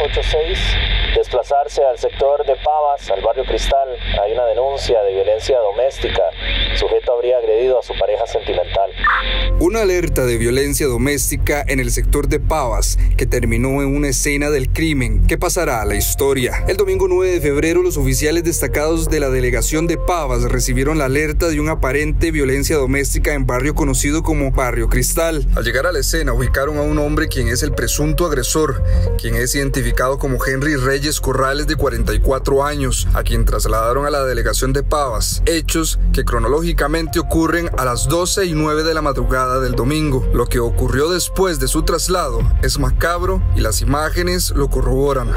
286, desplazarse al sector de Pavas, al barrio Cristal. Hay una denuncia de violencia doméstica. El sujeto habría agredido a su pareja sentimental. Una alerta de violencia doméstica en el sector de Pavas que terminó en una escena del crimen que pasará a la historia. El domingo 9 de febrero, los oficiales destacados de la delegación de Pavas recibieron la alerta de una aparente violencia doméstica en barrio conocido como Barrio Cristal. Al llegar a la escena, ubicaron a un hombre quien es el presunto agresor, quien es identificado como Henry Reyes Corrales, de 44 años, a quien trasladaron a la delegación de Pavas. Hechos que cronológicamente ocurren a las 12:09 de la madrugada del domingo. Lo que ocurrió después de su traslado es macabro y las imágenes lo corroboran.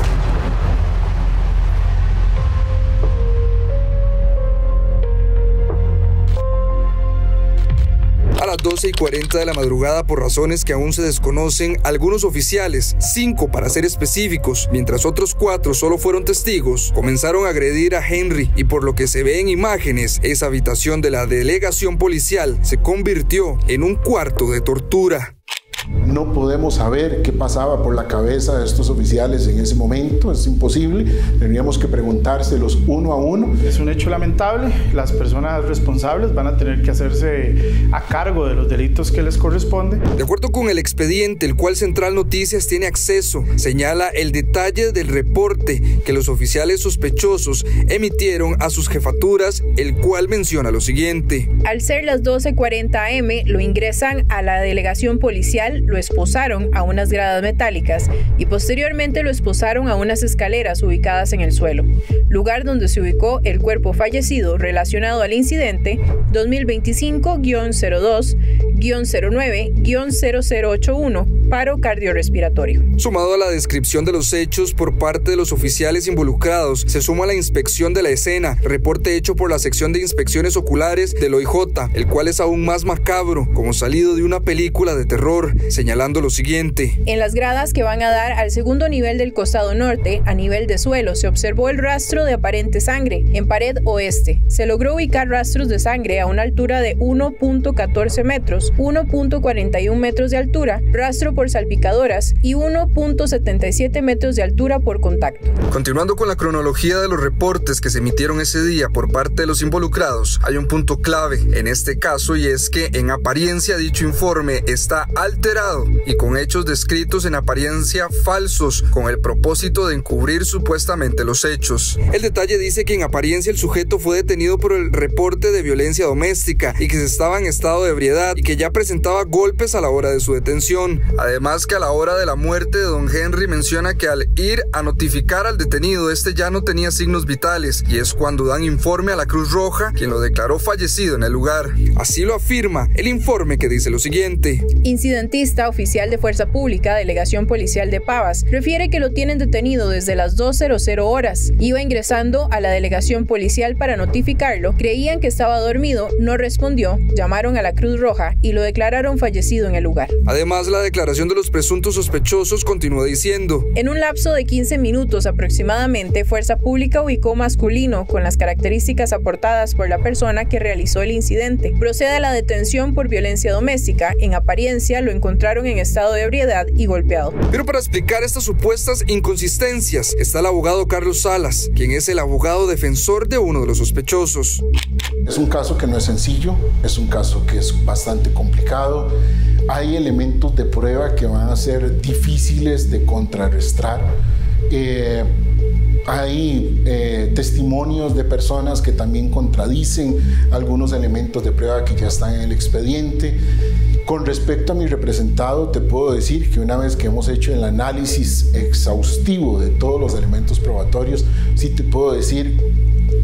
A las 12:40 de la madrugada, por razones que aún se desconocen, algunos oficiales, 5 para ser específicos, mientras otros 4 solo fueron testigos, comenzaron a agredir a Henry, y por lo que se ve en imágenes, esa habitación de la delegación policial se convirtió en un cuarto de tortura. No podemos saber qué pasaba por la cabeza de estos oficiales en ese momento, es imposible, tendríamos que preguntárselos uno a uno. Es un hecho lamentable, las personas responsables van a tener que hacerse a cargo de los delitos que les corresponde. De acuerdo con el expediente, el cual Central Noticias tiene acceso, señala el detalle del reporte que los oficiales sospechosos emitieron a sus jefaturas, el cual menciona lo siguiente. Al ser las 12:40 am, lo ingresan a la delegación policial, lo esposaron a unas gradas metálicas y posteriormente lo esposaron a unas escaleras ubicadas en el suelo, lugar donde se ubicó el cuerpo fallecido relacionado al incidente 2025-02-09-0081, paro cardiorrespiratorio. Sumado a la descripción de los hechos por parte de los oficiales involucrados, se suma la inspección de la escena, reporte hecho por la sección de inspecciones oculares del OIJ, el cual es aún más macabro, como salido de una película de terror, señalando lo siguiente. En las gradas que van a dar al segundo nivel del costado norte, a nivel de suelo, se observó el rastro de aparente sangre. En pared oeste, se logró ubicar rastros de sangre a una altura de 1.14 metros, 1.41 metros de altura, rastro por salpicadoras y 1.77 metros de altura por contacto. Continuando con la cronología de los reportes que se emitieron ese día por parte de los involucrados, hay un punto clave en este caso, y es que en apariencia dicho informe está alterado y con hechos descritos en apariencia falsos, con el propósito de encubrir supuestamente los hechos. El detalle dice que en apariencia el sujeto fue detenido por el reporte de violencia doméstica y que se estaba en estado de ebriedad y que ya presentaba golpes a la hora de su detención. Además, que a la hora de la muerte de don Henry menciona que al ir a notificar al detenido, este ya no tenía signos vitales, y es cuando dan informe a la Cruz Roja, quien lo declaró fallecido en el lugar. Así lo afirma el informe, que dice lo siguiente. Incidentista oficial de Fuerza Pública, Delegación Policial de Pavas, refiere que lo tienen detenido desde las 2:00 horas. Iba ingresando a la delegación policial para notificarlo, creían que estaba dormido, no respondió, llamaron a la Cruz Roja y lo declararon fallecido en el lugar. Además, la declaración de los presuntos sospechosos continúa diciendo: en un lapso de 15 minutos aproximadamente, Fuerza Pública ubicó masculino con las características aportadas por la persona que realizó el incidente. Procede a la detención por violencia doméstica. En apariencia lo encontraron en estado de ebriedad y golpeado. Pero para explicar estas supuestas inconsistencias está el abogado Carlos Salas, quien es el abogado defensor de uno de los sospechosos. Es un caso que no es sencillo, es un caso que es bastante complicado. Hay elementos de prueba que van a ser difíciles de contrarrestar. Hay testimonios de personas que también contradicen algunos elementos de prueba que ya están en el expediente. Con respecto a mi representado, te puedo decir que una vez que hemos hecho el análisis exhaustivo de todos los elementos probatorios, sí te puedo decir,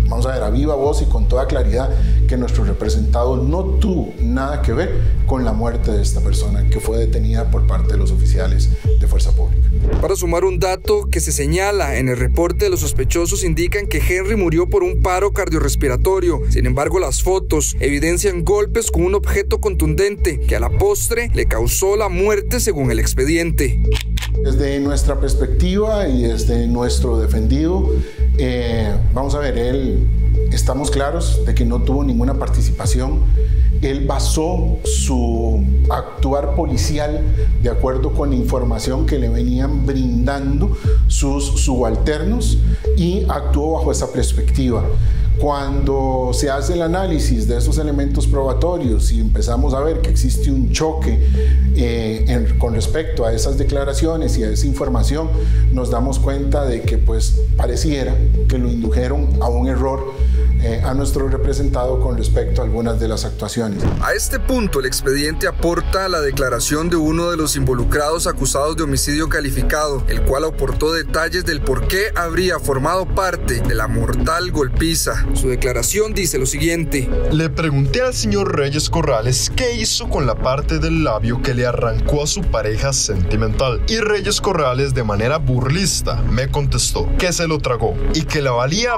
vamos a ver, a viva voz y con toda claridad, que nuestro representado no tuvo nada que ver con la muerte de esta persona que fue detenida por parte de los oficiales de Fuerza Pública. Para sumar un dato que se señala en el reporte de los sospechosos, indican que Henry murió por un paro cardiorrespiratorio. Sin embargo, las fotos evidencian golpes con un objeto contundente que a la postre le causó la muerte, según el expediente. Desde nuestra perspectiva y desde nuestro defendido, vamos a ver, estamos claros de que no tuvo ninguna participación. Él basó su acto actuar policial de acuerdo con la información que le venían brindando sus subalternos y actuó bajo esa perspectiva. Cuando se hace el análisis de esos elementos probatorios y empezamos a ver que existe un choque con respecto a esas declaraciones y a esa información, nos damos cuenta de que pues pareciera que lo indujeron a un error a nuestro representado con respecto a algunas de las actuaciones. A este punto, el expediente aporta la declaración de uno de los involucrados acusados de homicidio calificado, el cual aportó detalles del por qué habría formado parte de la mortal golpiza. Su declaración dice lo siguiente: le pregunté al señor Reyes Corrales qué hizo con la parte del labio que le arrancó a su pareja sentimental, y Reyes Corrales, de manera burlista, me contestó que se lo tragó y que la valía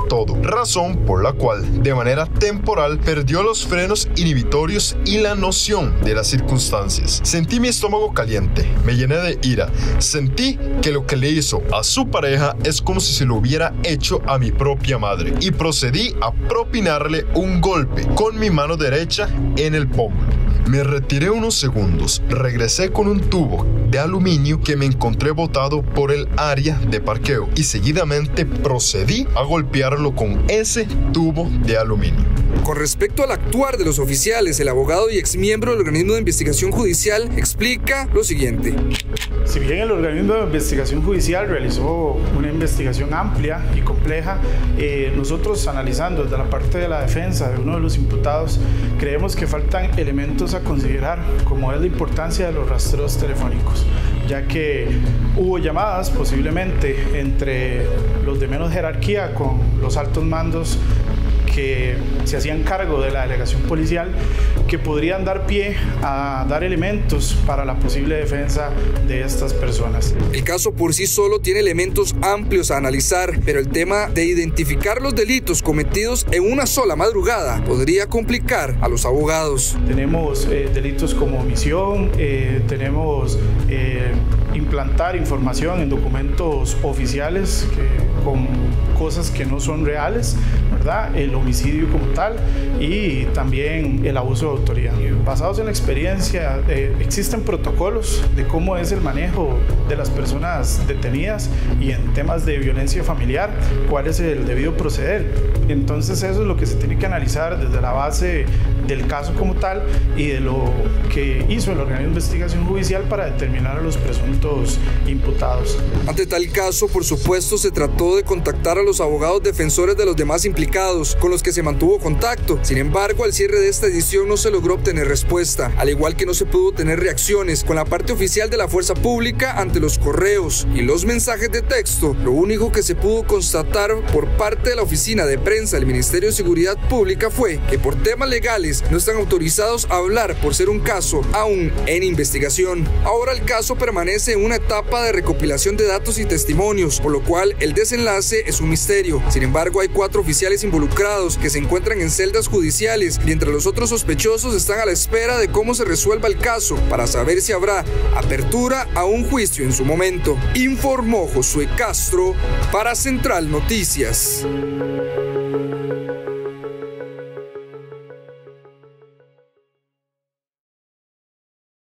todo, razón por la cual de manera temporal perdió los frenos inhibitorios y la noción de las circunstancias. Sentí mi estómago caliente, me llené de ira, sentí que lo que le hizo a su pareja es como si se lo hubiera hecho a mi propia madre, y procedí a propinarle un golpe con mi mano derecha en el pómulo. Me retiré unos segundos, regresé con un tubo de aluminio que me encontré botado por el área de parqueo y seguidamente procedí a golpearlo con ese tubo de aluminio. Con respecto al actuar de los oficiales, el abogado y exmiembro del organismo de investigación judicial explica lo siguiente. Si bien el organismo de investigación judicial realizó una investigación amplia y compleja, nosotros analizando desde la parte de la defensa de uno de los imputados, creemos que faltan elementos a considerar, como es la importancia de los rastreos telefónicos, ya que hubo llamadas posiblemente entre los de menos jerarquía con los altos mandos que se hacían cargo de la delegación policial, que podrían dar pie a dar elementos para la posible defensa de estas personas. El caso por sí solo tiene elementos amplios a analizar, pero el tema de identificar los delitos cometidos en una sola madrugada podría complicar a los abogados. Tenemos delitos como omisión, tenemos implantar información en documentos oficiales con cosas que no son reales, ¿verdad? El homicidio como tal y también el abuso de autoridad. Basados en la experiencia, existen protocolos de cómo es el manejo de las personas detenidas y en temas de violencia familiar, cuál es el debido proceder. Entonces eso es lo que se tiene que analizar desde la base del caso como tal y de lo que hizo el organismo de investigación judicial para determinar a los presuntos imputados. Ante tal caso, por supuesto, se trató de contactar a los abogados defensores de los demás implicados, con los que se mantuvo contacto. Sin embargo, al cierre de esta edición no se logró obtener respuesta, al igual que no se pudo tener reacciones con la parte oficial de la fuerza pública ante los correos y los mensajes de texto. Lo único que se pudo constatar por parte de la oficina de prensa del Ministerio de Seguridad Pública fue que por temas legales no están autorizados a hablar por ser un caso aún en investigación. Ahora el caso permanece en una etapa de recopilación de datos y testimonios, por lo cual el desenlace es un misterio. Sin embargo, hay 4 oficiales involucrados que se encuentran en celdas judiciales, mientras los otros sospechosos están a la espera de cómo se resuelva el caso para saber si habrá apertura a un juicio en su momento. Informó Josué Castro para Central Noticias.